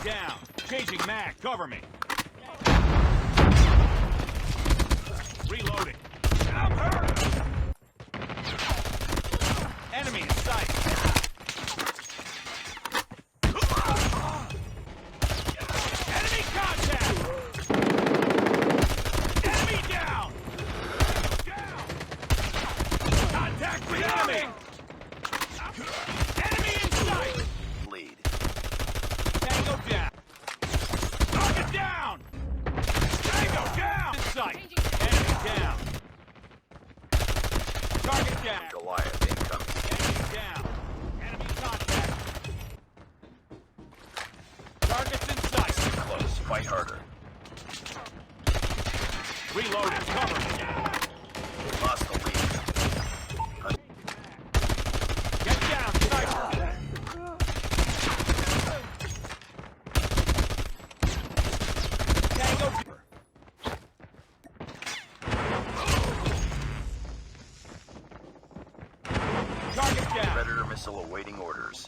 down. Changing mag. Cover me. Reloading. I'm hurt. Enemy in sight. Enemy contact. Enemy down. Contact with enemy. Enemy in sight. Lead. Tango down. Target down. Tango down. In sight. Enemy down. Target down. Goliath incoming. Enemy down. Enemy contact. Targets in sight. Close. Fight harder. Reloading. Cover me. Lost the lead. Get down, sniper. Tango. Target down. Predator missile awaiting orders.